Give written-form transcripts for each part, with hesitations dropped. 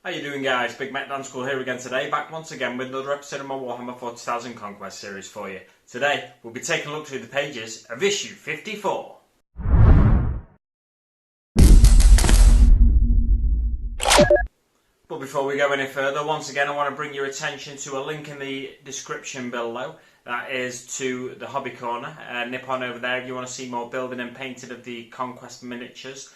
How you doing, guys? Big Mac Dan School here again today, back once again with another episode of my Warhammer 40,000 Conquest series for you. Today, we'll be taking a look through the pages of issue 54. But before we go any further, once again I want to bring your attention to a link in the description below. That is to the hobby corner. Nip on over there if you want to see more building and painting of the Conquest miniatures.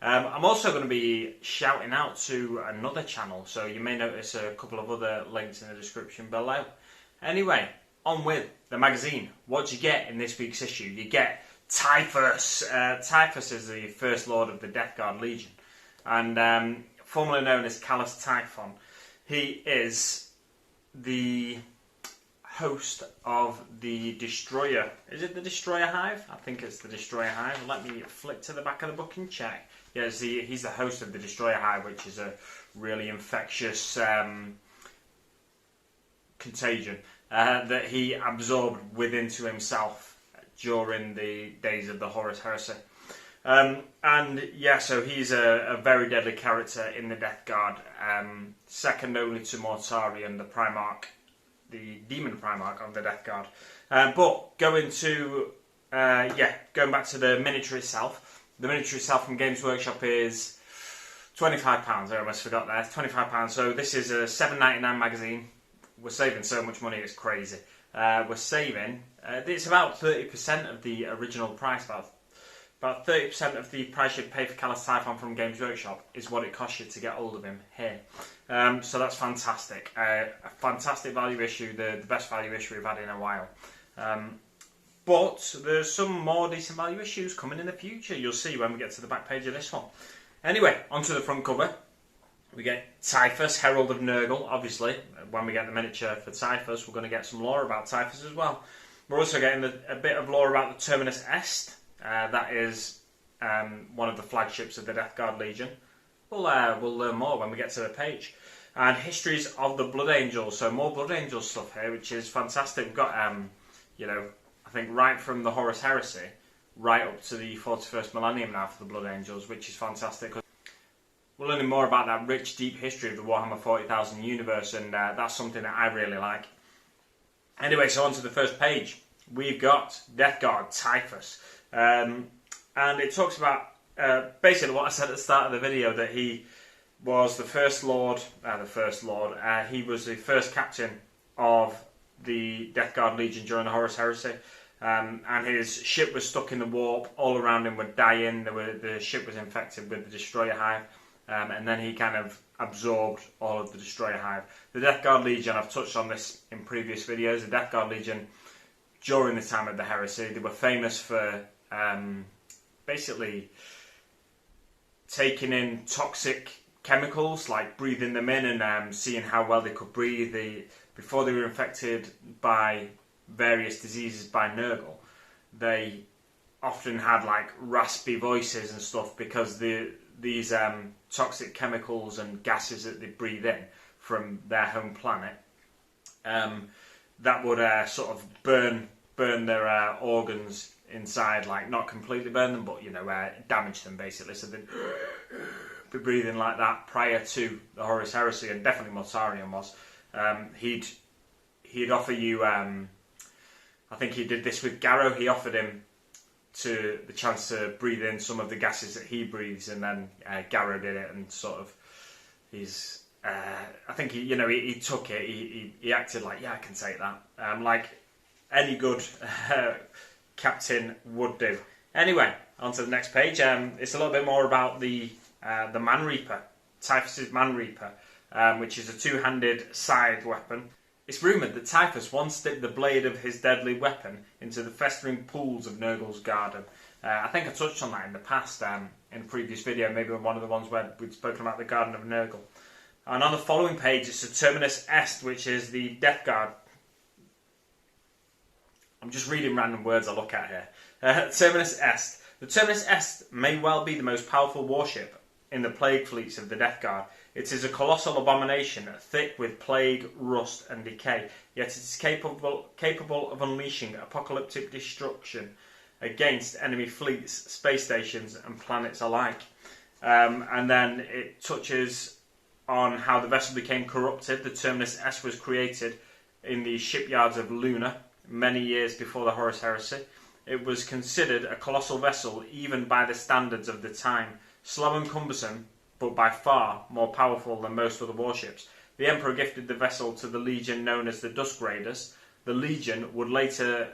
I'm also going to be shouting out to another channel, so you may notice a couple of other links in the description below. Anyway, on with the magazine. What do you get in this week's issue? You get Typhus. Typhus is the First Lord of the Death Guard Legion, and formerly known as Callous Typhon. He is the host of the Destroyer. Is it the Destroyer Hive? I think it's the Destroyer Hive. Let me flick to the back of the book and check. Yes, he's the host of the Destroyer Hive, which is a really infectious contagion that he absorbed within to himself during the days of the Horus Heresy. And yeah, so he's a very deadly character in the Death Guard, second only to Mortarion, the Primarch, the Demon Primarch of the Death Guard. But going back to the miniature itself. The miniature itself from Games Workshop is £25. I almost forgot that. £25. So this is a $7.99 magazine. We're saving so much money, it's crazy. We're saving. It's about 30% of the original price. About 30% of the price you'd pay for Callous Typhon from Games Workshop is what it costs you to get hold of him here. So that's fantastic. A fantastic value issue, the best value issue we've had in a while. But there's some more decent value issues coming in the future. You'll see when we get to the back page of this one. Anyway, onto the front cover. We get Typhus, Herald of Nurgle. Obviously, when we get the miniature for Typhus, we're going to get some lore about Typhus as well. We're also getting a bit of lore about the Terminus Est. That is one of the flagships of the Death Guard Legion. We'll learn more when we get to the page. And histories of the Blood Angels. So more Blood Angel stuff here, which is fantastic. We've got, I think right from the Horus Heresy, right up to the 41st millennium now for the Blood Angels, which is fantastic. We're learning more about that rich, deep history of the Warhammer 40,000 universe, and that's something that I really like. Anyway, so on to the first page. We've got Death Guard Typhus. And it talks about basically what I said at the start of the video, that he was the First Lord. He was the first captain of the Death Guard Legion during the Horus Heresy. And his ship was stuck in the warp. All around him were dying. The ship was infected with the Destroyer Hive. And then he kind of absorbed all of the Destroyer Hive. The Death Guard Legion, I've touched on this in previous videos. The Death Guard Legion, during the time of the Heresy, they were famous for basically taking in toxic chemicals, like breathing them in and seeing how well they could breathe. Before they were infected by various diseases by Nurgle, they often had like raspy voices and stuff because these toxic chemicals and gases that they breathe in from their home planet that would sort of burn their organs inside, like not completely burn them, but damage them basically. So they'd be breathing like that prior to the Horus Heresy, and definitely Mortarion was. He'd offer you. I think he did this with Garrow. He offered him the chance to breathe in some of the gases that he breathes, and then Garrow did it, and sort of I think he took it. He acted like, yeah, I can take that, like any good captain would do. Anyway, on to the next page. It's a little bit more about the Man Reaper, Typhus's Man Reaper, which is a two-handed scythe weapon. It's rumoured that Typhus once dipped the blade of his deadly weapon into the festering pools of Nurgle's garden. I think I touched on that in the past, in a previous video, maybe in one of the ones where we'd spoken about the Garden of Nurgle. And on the following page, it's the Terminus Est, which is the Death Guard. I'm just reading random words I look at here. Terminus Est. The Terminus Est may well be the most powerful warship in the plague fleets of the Death Guard. It is a colossal abomination, thick with plague, rust and decay, yet it is capable of unleashing apocalyptic destruction against enemy fleets, space stations and planets alike. And then it touches on how the vessel became corrupted, the Terminus Est was created in the shipyards of Luna many years before the Horus Heresy. It was considered a colossal vessel even by the standards of the time, slow and cumbersome, but by far more powerful than most other warships. The Emperor gifted the vessel to the legion known as the Dusk Raiders. The legion would later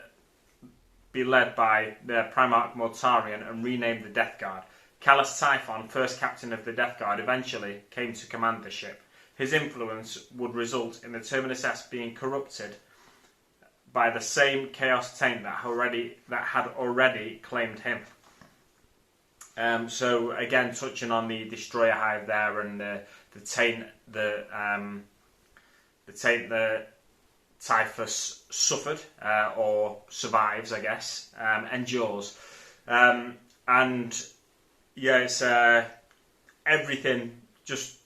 be led by their Primarch Mortarion and renamed the Death Guard. Callus Typhon, first captain of the Death Guard, eventually came to command the ship. His influence would result in the Terminus Est being corrupted by the same chaos taint that had already claimed him. So again, touching on the destroyer hive there and the taint that Typhus suffered or survives, I guess, endures, and yeah, it's everything. Just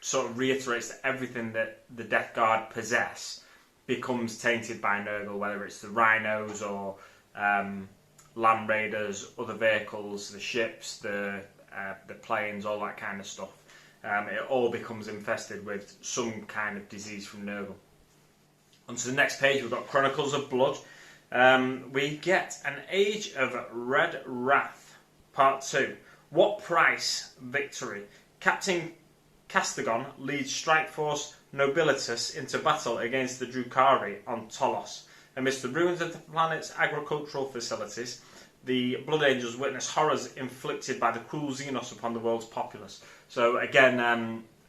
sort of reiterates that everything that the Death Guard possess becomes tainted by Nurgle, whether it's the rhinos or land raiders, other vehicles, the ships, the planes, all that kind of stuff. It all becomes infested with some kind of disease from Nurgle. On to the next page, we've got Chronicles of Blood. We get an Age of Red Wrath, Part 2. What price victory? Captain Castagon leads Strike Force Nobilitas into battle against the Drukhari on Tolos. Amidst the ruins of the planet's agricultural facilities, the Blood Angels witness horrors inflicted by the cruel Xenos upon the world's populace. So again,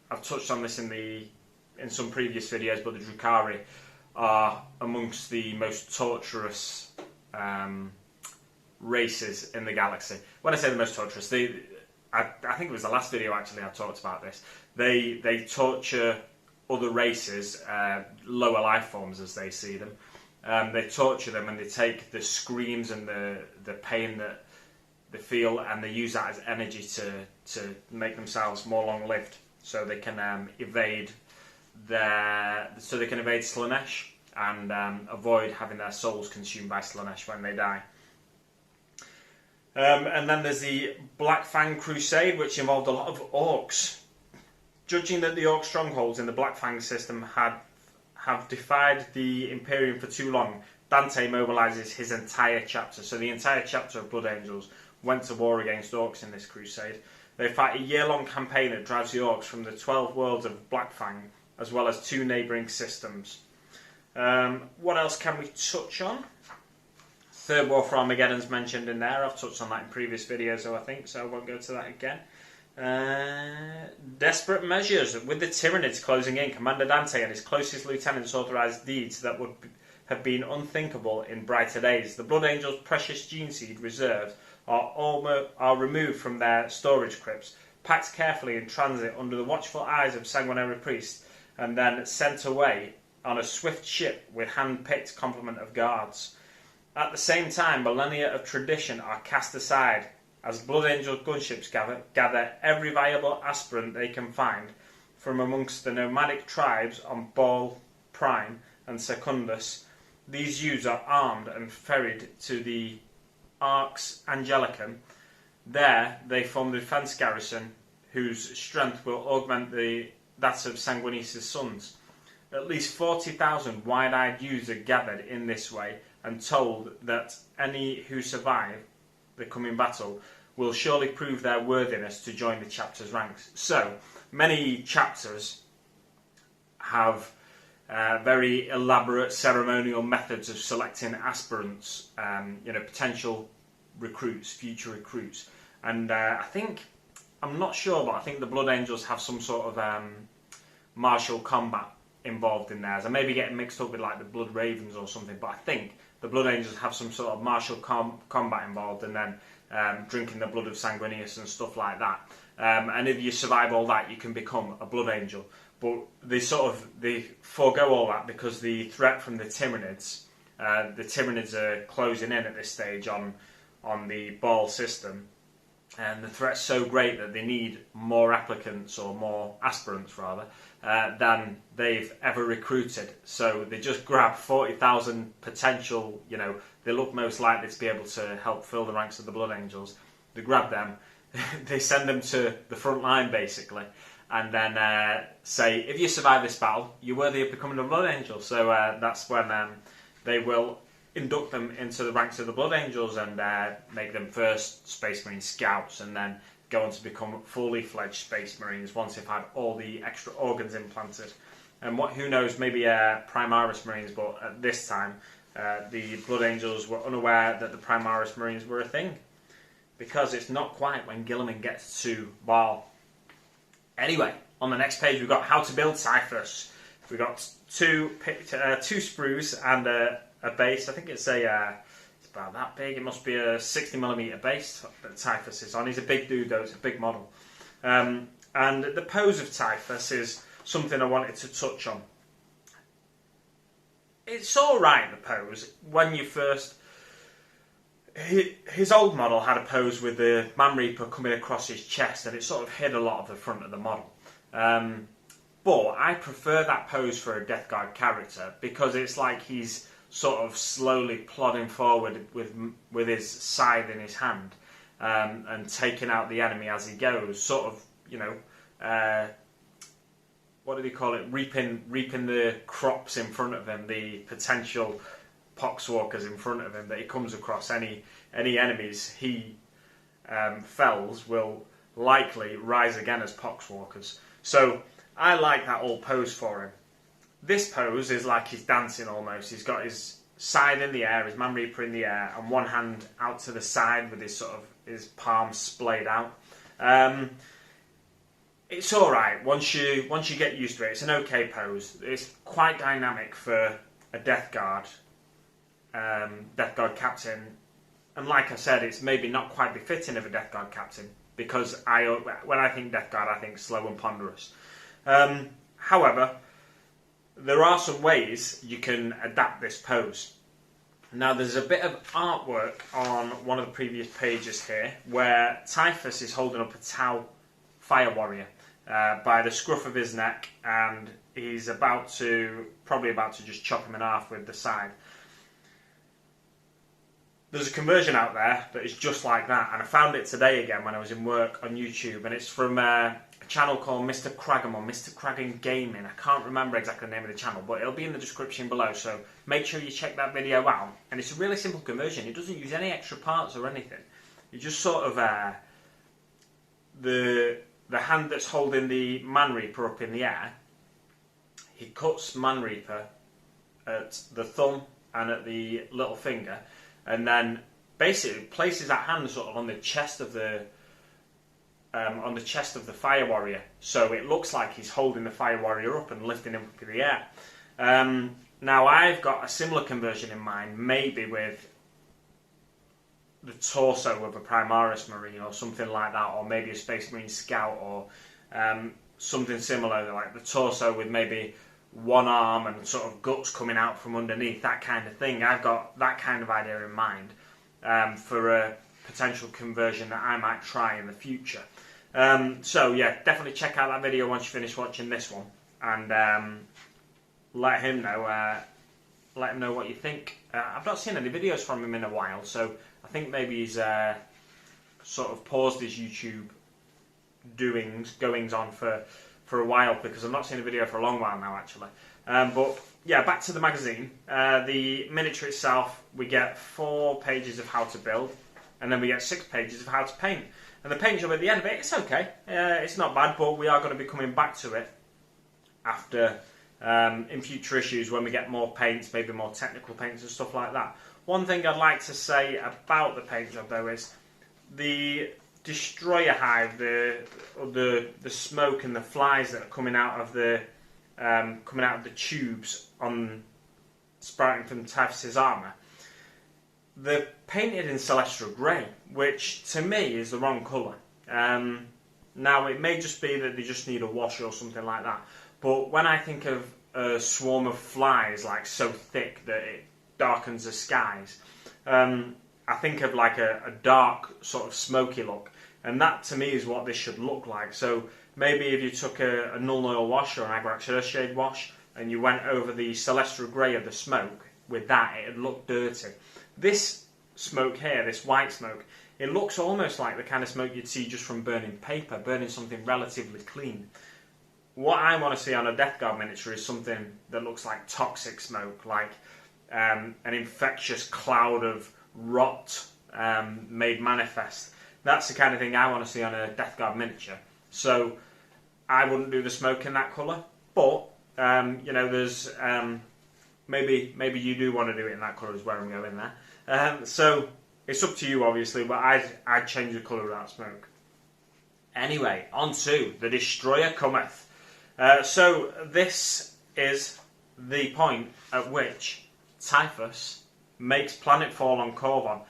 I've touched on this in some previous videos, but the Drukhari are amongst the most torturous races in the galaxy. When I say the most torturous, I think it was the last video actually I talked about this. They torture other races, lower life forms as they see them. They torture them and they take the screams and the pain that they feel and they use that as energy to make themselves more long-lived, so they can evade Slaanesh and avoid having their souls consumed by Slaanesh when they die. And then there's the Black Fang Crusade, which involved a lot of orcs. Judging that the orc strongholds in the Black Fang system have defied the Imperium for too long, Dante mobilises his entire chapter. So the entire chapter of Blood Angels went to war against orcs in this crusade. They fight a year-long campaign that drives the orcs from the 12 worlds of Black Fang, as well as 2 neighbouring systems. What else can we touch on? Third War for Armageddon's mentioned in there. I've touched on that in previous videos, I think, so I won't go to that again. Desperate measures. With the Tyranids closing in, Commander Dante and his closest lieutenants authorised deeds that would have been unthinkable in brighter days. The Blood Angels' precious gene seed reserves are removed from their storage crypts, packed carefully in transit under the watchful eyes of sanguinary priests, and then sent away on a swift ship with hand-picked complement of guards. At the same time, millennia of tradition are cast aside as Blood Angel gunships gather every viable aspirant they can find from amongst the nomadic tribes on Baal Prime and Secundus. These youths are armed and ferried to the Arx Angelicum. There they form the defence garrison, whose strength will augment that of Sanguinius' sons. At least 40,000 wide-eyed youths are gathered in this way and told that any who survive the coming battle will surely prove their worthiness to join the chapter's ranks. So, many chapters have very elaborate ceremonial methods of selecting aspirants, potential recruits, future recruits. And I'm not sure, but I think the Blood Angels have some sort of martial combat involved in theirs. I may be getting mixed up with like the Blood Ravens or something, but I think the Blood Angels have some sort of martial combat involved, and then drinking the blood of Sanguinius and stuff like that. And if you survive all that, you can become a Blood Angel. But they forego all that because the threat from the Tyranids are closing in at this stage on the Baal system, and the threat's so great that they need more applicants, or more aspirants rather, than they've ever recruited. So they just grab 40,000 potential, they look most likely to be able to help fill the ranks of the Blood Angels. They grab them, they send them to the front line basically, and then say, if you survive this battle, you're worthy of becoming a Blood Angel. So that's when they will induct them into the ranks of the Blood Angels and make them first Space Marine Scouts, and then go on to become fully fledged Space Marines once they've had all the extra organs implanted. And who knows, maybe Primaris Marines, but at this time the Blood Angels were unaware that the Primaris Marines were a thing, because it's not quite when Guilliman gets to Baal. Anyway, on the next page we've got how to build Typhus. We've got two sprues and a base. I think it's it's about that big. It must be a 60mm base that Typhus is on. He's a big dude though, it's a big model. And the pose of Typhus is something I wanted to touch on. It's alright, the pose, when you first... His old model had a pose with the Man Reaper coming across his chest, and it sort of hid a lot of the front of the model. But I prefer that pose for a Death Guard character, because it's like he's sort of slowly plodding forward with his scythe in his hand, and taking out the enemy as he goes, sort of, you know... what do they call it? Reaping the crops in front of him, the potential poxwalkers in front of him that he comes across. Any enemies he fells will likely rise again as poxwalkers. So I like that old pose for him. This pose is like he's dancing almost. He's got his scythe in the air, his Man Reaper in the air, and one hand out to the side with his palms splayed out. It's alright, once you get used to it, it's an okay pose. It's quite dynamic for a Death Guard captain. And like I said, it's maybe not quite befitting of a Death Guard captain, because when I think Death Guard, I think slow and ponderous. However, there are some ways you can adapt this pose. Now, there's a bit of artwork on one of the previous pages here, where Typhus is holding up a Tau Fire Warrior by the scruff of his neck, and he's probably about to just chop him in half with the scythe. There's a conversion out there that is just like that, and I found it today again when I was in work on YouTube, and it's from a channel called Mr. Craggan or Mr. Craggan Gaming. I can't remember exactly the name of the channel, but it'll be in the description below, so make sure you check that video out. And it's a really simple conversion. It doesn't use any extra parts or anything. You just sort of the hand that's holding the Man Reaper up in the air, he cuts Man Reaper at the thumb and at the little finger, and then basically places that hand sort of on the chest of the Fire Warrior, so it looks like he's holding the Fire Warrior up and lifting him up in the air. Now I've got a similar conversion in mind, maybe with the torso of a Primaris Marine or something like that, or maybe a Space Marine Scout, or something similar, like the torso with maybe one arm and sort of guts coming out from underneath, that kind of thing. I've got that kind of idea in mind for a potential conversion that I might try in the future. So yeah, definitely check out that video once you finish watching this one, and let him know what you think. I've not seen any videos from him in a while, so I think maybe he's sort of paused his YouTube goings on for a while, because I've not seen a video for a long while now, actually. But yeah, back to the magazine. The miniature itself, we get 4 pages of how to build, and then we get 6 pages of how to paint. And the paint job at the end of it, it's okay. It's not bad, but we are going to be coming back to it after in future issues when we get more paints, maybe more technical paints and stuff like that. One thing I'd like to say about the paint job though is the destroyer hive, the smoke and the flies that are coming out of the tubes on sprouting from Typhus's armour. They're painted in Celestial Grey, which to me is the wrong colour. Now it may just be that they just need a wash or something like that, but when I think of a swarm of flies like so thick that it darkens the skies, I think of like a dark sort of smoky look, and that to me is what this should look like. So maybe if you took a null oil wash or an Agrax Earthshade wash and you went over the Celestial Grey of the smoke with that, it would look dirty. This smoke here, this white smoke, it looks almost like the kind of smoke you'd see just from burning paper, burning something relatively clean. what I want to see on a Death Guard miniature is something that looks like toxic smoke, like an infectious cloud of rot made manifest. That's the kind of thing I want to see on a Death Guard miniature. So I wouldn't do the smoke in that colour, but there's maybe you do want to do it in that colour, is where I'm going there. So it's up to you, obviously, but I'd change the colour of that smoke. Anyway, on to the Destroyer Cometh. So this is the point at which Typhus makes planetfall on Corvon,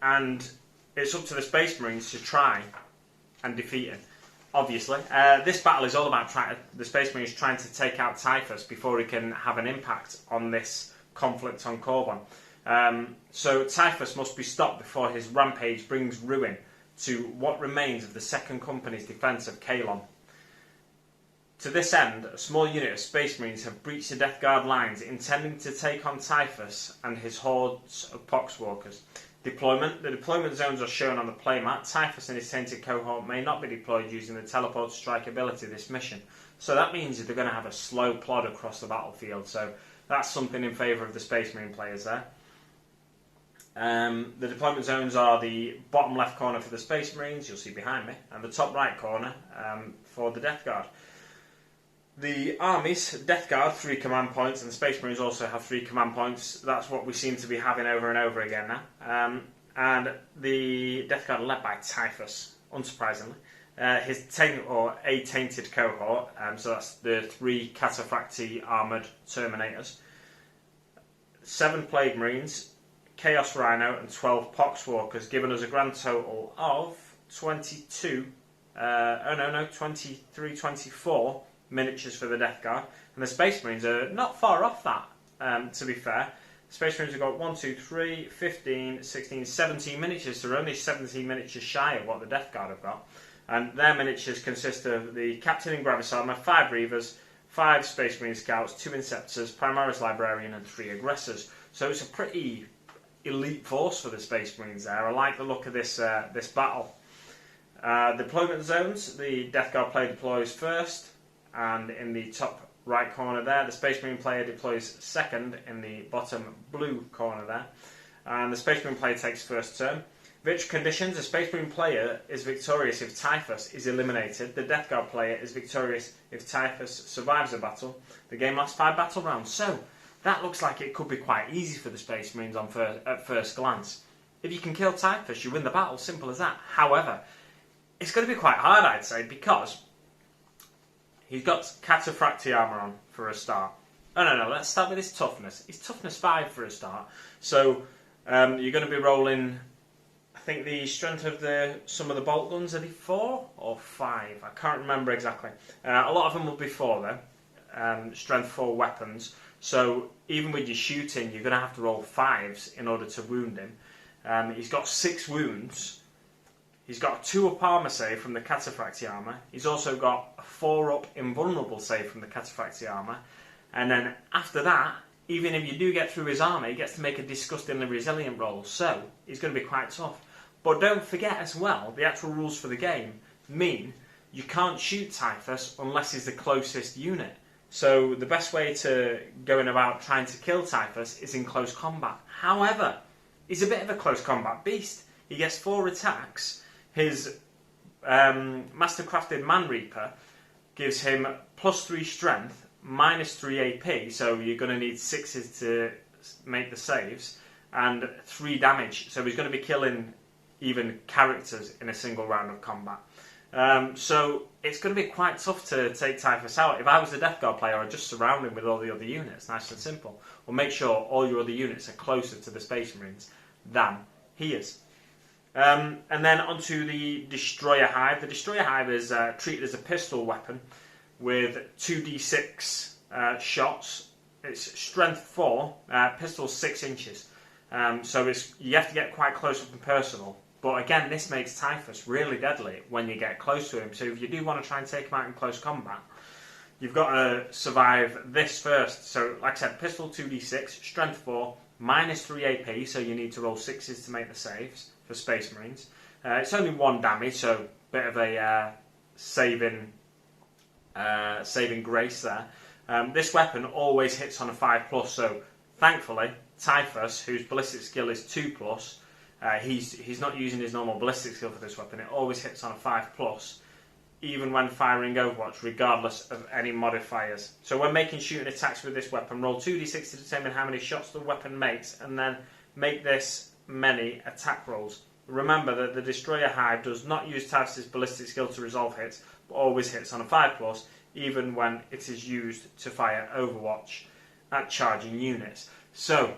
and it's up to the Space Marines to try and defeat him. Obviously, this battle is all about the Space Marines trying to take out Typhus before he can have an impact on this conflict on Corvon. So Typhus must be stopped before his rampage brings ruin to what remains of the Second Company's defence of Kalon. To this end, a small unit of Space Marines have breached the Death Guard lines, intending to take on Typhus and his hordes of Poxwalkers. Deployment. The deployment zones are shown on the playmat. Typhus and his tainted cohort may not be deployed using the teleport strike ability this mission. So that means they're going to have a slow plod across the battlefield. So that's something in favour of the Space Marine players there. The deployment zones are the bottom left corner for the Space Marines, you'll see behind me, and the top right corner for the Death Guard. The armies, Death Guard, 3 command points, and the Space Marines also have 3 command points. That's what we seem to be having over and over again now. And the Death Guard are led by Typhus, unsurprisingly. His tainted cohort, so that's the 3 Cataphracti armoured Terminators. 7 Plague Marines, Chaos Rhino, and 12 Poxwalkers, giving us a grand total of 23, 24 miniatures for the Death Guard, and the Space Marines are not far off that, to be fair. The Space Marines have got 1, 2, 3, 15, 16, 17 miniatures, so they're only 17 miniatures shy of what the Death Guard have got. And their miniatures consist of the Captain in Gravis Armour, 5 Reavers, 5 Space Marine Scouts, 2 Inceptors, Primaris Librarian, and 3 Aggressors. So it's a pretty elite force for the Space Marines there. I like the look of this battle. Deployment zones, the Death Guard player deploys first, and in the top right corner there, the Space Marine player deploys second in the bottom blue corner there, and the Space Marine player takes first turn. Victory conditions: the Space Marine player is victorious if Typhus is eliminated. The Death Guard player is victorious if Typhus survives the battle. The game lasts 5 battle rounds, so that looks like it could be quite easy for the Space Marines at first glance. If you can kill Typhus, you win the battle, simple as that. However, it's going to be quite hard, I'd say, because he's got Cataphracti armour on for a start. No, let's start with his toughness. He's toughness 5 for a start. So you're going to be rolling, I think the strength of some of the bolt guns, are they 4 or 5? I can't remember exactly. A lot of them will be 4 though. Strength 4 weapons. So even with your shooting, you're going to have to roll 5s in order to wound him. He's got 6 wounds. He's got a 2-up armour save from the Cataphracti armour. He's also got a 4-up invulnerable save from the Cataphracti armour. And then after that, even if you do get through his armour, he gets to make a disgustingly resilient roll. So he's going to be quite tough. But don't forget as well, the actual rules for the game mean you can't shoot Typhus unless he's the closest unit. So the best way to going about trying to kill Typhus is in close combat. However, he's a bit of a close combat beast. He gets 4 attacks. His Mastercrafted Man Reaper gives him +3 strength, -3 AP, so you're going to need 6s to make the saves, and 3 damage. So he's going to be killing even characters in a single round of combat. So it's going to be quite tough to take Typhus out. If I was the Death Guard player, I'd just surround him with all the other units, nice and simple. Or make sure all your other units are closer to the Space Marines than he is. And then onto the Destroyer Hive. The Destroyer Hive is treated as a pistol weapon with 2d6 shots. It's strength 4, pistol 6 inches. So you have to get quite close up and personal. But again, this makes Typhus really deadly when you get close to him. So if you do want to try and take him out in close combat, you've got to survive this first. So like I said, pistol 2d6, strength 4, -3 AP, so you need to roll 6s to make the saves for Space Marines. It's only 1 damage, so a bit of a saving saving grace there. This weapon always hits on a 5+, so thankfully Typhus, whose ballistic skill is 2+, he's not using his normal ballistic skill for this weapon. It always hits on a 5+, even when firing Overwatch, regardless of any modifiers. So when making shooting attacks with this weapon, roll 2d6 to determine how many shots the weapon makes, and then make this many attack rolls. Remember that the Destroyer Hive does not use Typhus' ballistic skill to resolve hits, but always hits on a 5+, even when it is used to fire Overwatch at charging units. So,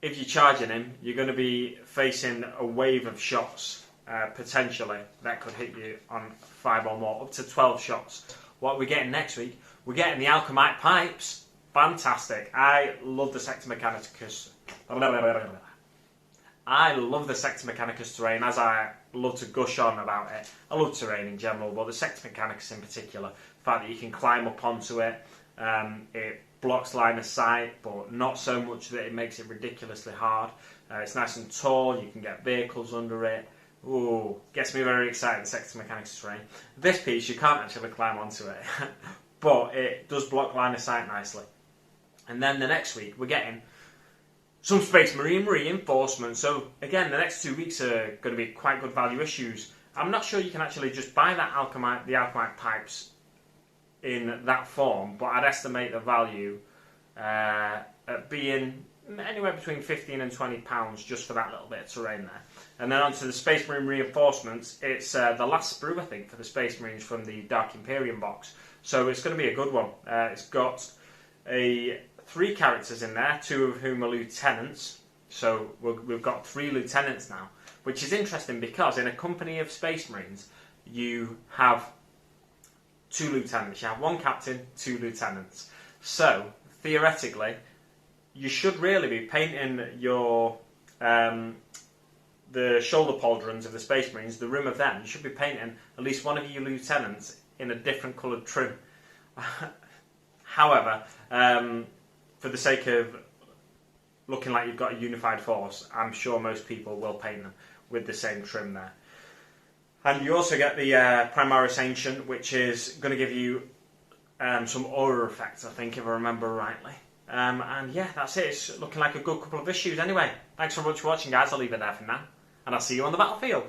if you're charging him, you're going to be facing a wave of shots, potentially, that could hit you on 5 or more, up to 12 shots. What are we getting next week? We're getting the Alchemite Pipes. Fantastic. I love the Sector Mechanicus. I love the Sector Mechanicus terrain, as I love to gush on about it. I love terrain in general, but the Sector Mechanicus in particular, the fact that you can climb up onto it, it blocks line of sight, but not so much that it makes it ridiculously hard. It's nice and tall, you can get vehicles under it. Ooh, gets me very excited, the Sector Mechanicus terrain. This piece, you can't actually climb onto it, but it does block line of sight nicely. And then the next week, we're getting some Space Marine reinforcements. So again, the next 2 weeks are going to be quite good value issues. I'm not sure you can actually just buy the Alchemite Pipes in that form, but I'd estimate the value at being anywhere between £15 and £20 just for that little bit of terrain there. And then onto the Space Marine reinforcements, it's the last sprue, I think, for the Space Marines from the Dark Imperium box. So it's going to be a good one. It's got 3 characters in there, 2 of whom are lieutenants. So we've got 3 lieutenants now, which is interesting because in a company of Space Marines, you have 2 lieutenants. You have 1 captain, 2 lieutenants. So theoretically, you should really be painting your the shoulder pauldrons of the Space Marines, the rim of them. You should be painting at least one of your lieutenants in a different coloured trim. However, for the sake of looking like you've got a unified force, I'm sure most people will paint them with the same trim there. And you also get the Primaris Ancient, which is going to give you some aura effects, I think, if I remember rightly. And yeah, that's it. It's looking like a good couple of issues anyway. Thanks so much for watching, guys. I'll leave it there for now. And I'll see you on the battlefield.